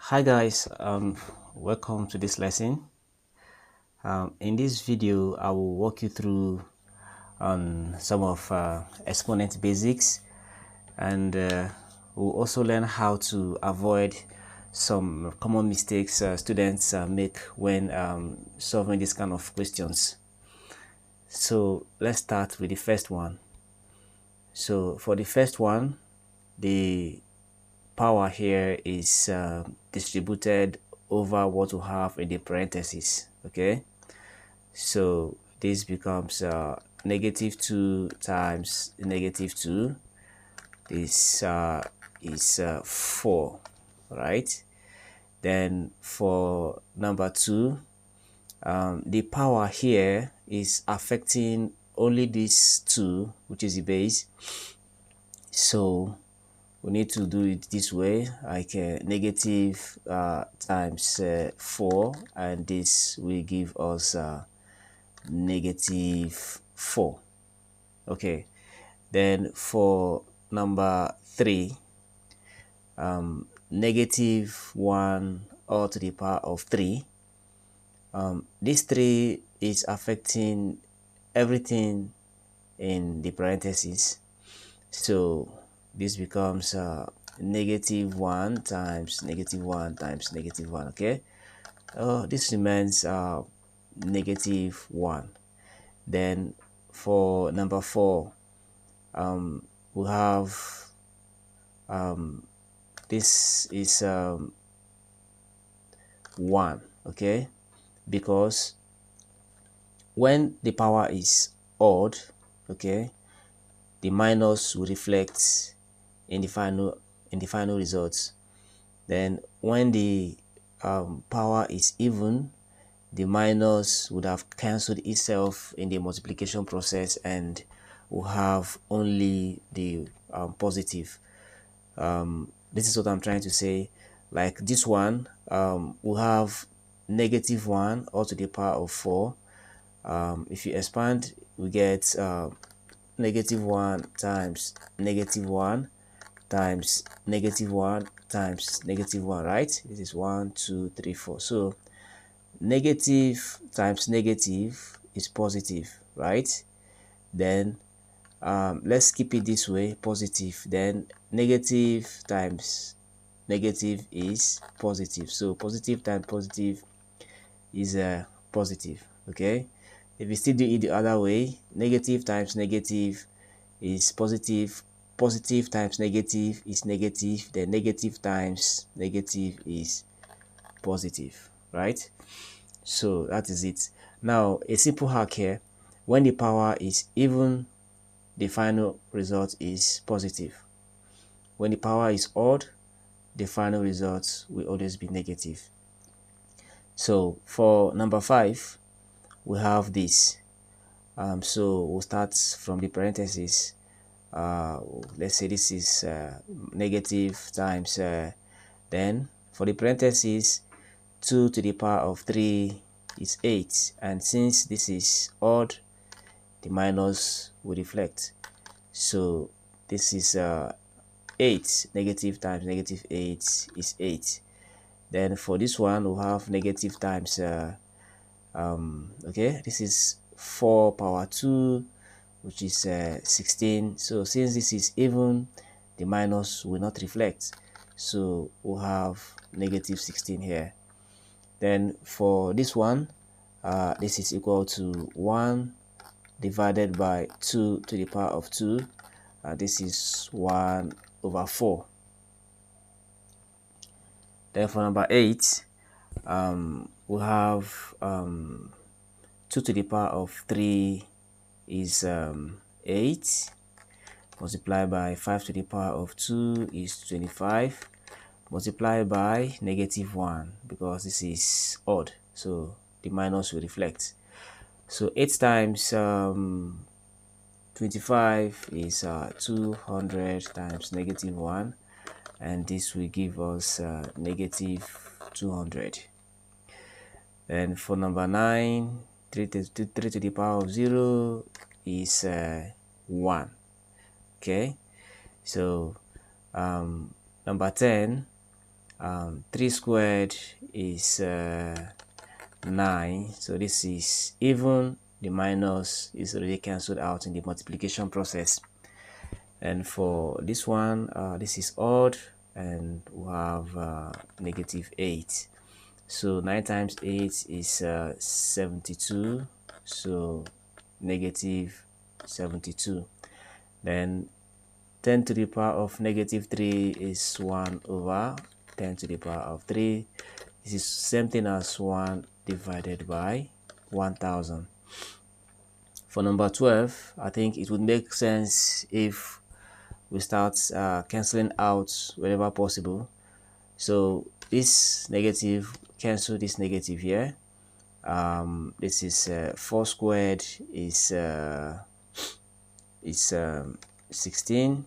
Hi guys, welcome to this lesson. In this video, I will walk you through some of exponent basics, and we'll also learn how to avoid some common mistakes students make when solving this kind of questions. So let's start with the first one. So for the first one, the power here is distributed over what we have in the parentheses. Okay, so this becomes -2 times -2. This is 4, right? Then for number 2, the power here is affecting only this 2, which is the base. So we need to do it this way, like negative times 4, and this will give us -4. Okay, then for number 3, -1 all to the power of 3. This 3 is affecting everything in the parentheses, so this becomes -1 times -1 times -1. Okay, this remains -1. Then for number 4, we have this is 1. Okay, because when the power is odd, okay, the minus will reflect in the final results. Then when the power is even, the minus would have cancelled itself in the multiplication process, and we'll have only the positive. This is what I'm trying to say. Like this one, we'll have -1 all to the power of 4. If you expand, we get -1 times -1 times -1 times -1, right? This is 1, 2, 3, 4. So negative times negative is positive, right? Then let's keep it this way, positive. Then negative times negative is positive. So positive times positive is positive. Okay, if you still do it the other way, negative times negative is positive, positive times negative is negative, then negative times negative is positive, right? So that is it. Now a simple hack here: when the power is even, the final result is positive. When the power is odd, the final result will always be negative. So for number 5, we have this. So we'll start from the parentheses. Let's say this is negative times then for the parentheses, 2 to the power of 3 is 8, and since this is odd, the minus will reflect. So this is 8. Negative times -8 is 8. Then for this one, we'll have negative times okay, this is 4 power 2, which is 16. So since this is even, the minus will not reflect, so we'll have -16 here. Then for this one, this is equal to 1 divided by 2 to the power of 2. This is 1 over 4. Then for number 8, we have 2 to the power of 3 is 8, multiplied by 5 to the power of 2 is 25, multiplied by -1, because this is odd, so the minus will reflect. So 8 times 25 is 200 times -1, and this will give us -200. Then for number 9, 3 to the power of 0 is 1. Okay, so number 10, 3 squared is 9, so this is even. The minus is already cancelled out in the multiplication process. And for this one, this is odd, and we have -8. So 9 times 8 is 72, so -72. Then 10 to the power of -3 is 1 over 10 to the power of 3. This is same thing as 1 divided by 1000. For number 12, I think it would make sense if we start cancelling out wherever possible. So this negative cancel this negative here. This is 4 squared is 16.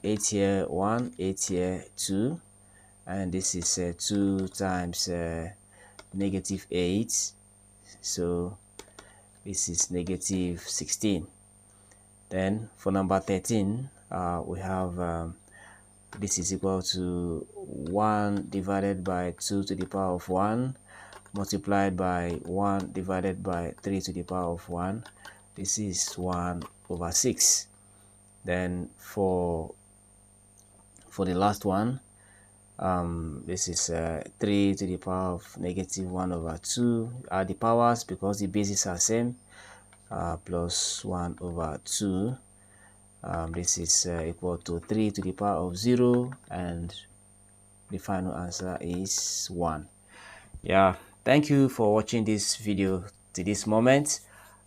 8 here 1, 8 here 2, and this is 2 times -8, so this is -16. Then for number 13, we have this is equal to 1 divided by 2 to the power of 1 multiplied by 1 divided by 3 to the power of 1. This is 1 over 6. Then for the last one, this is 3 to the power of -1 over 2. Add the powers because the bases are same, plus 1 over 2. This is equal to 3 to the power of 0, and the final answer is 1. Yeah, thank you for watching this video to this moment.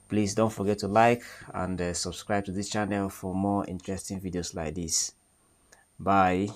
Please don't forget to like and subscribe to this channel for more interesting videos like this. Bye.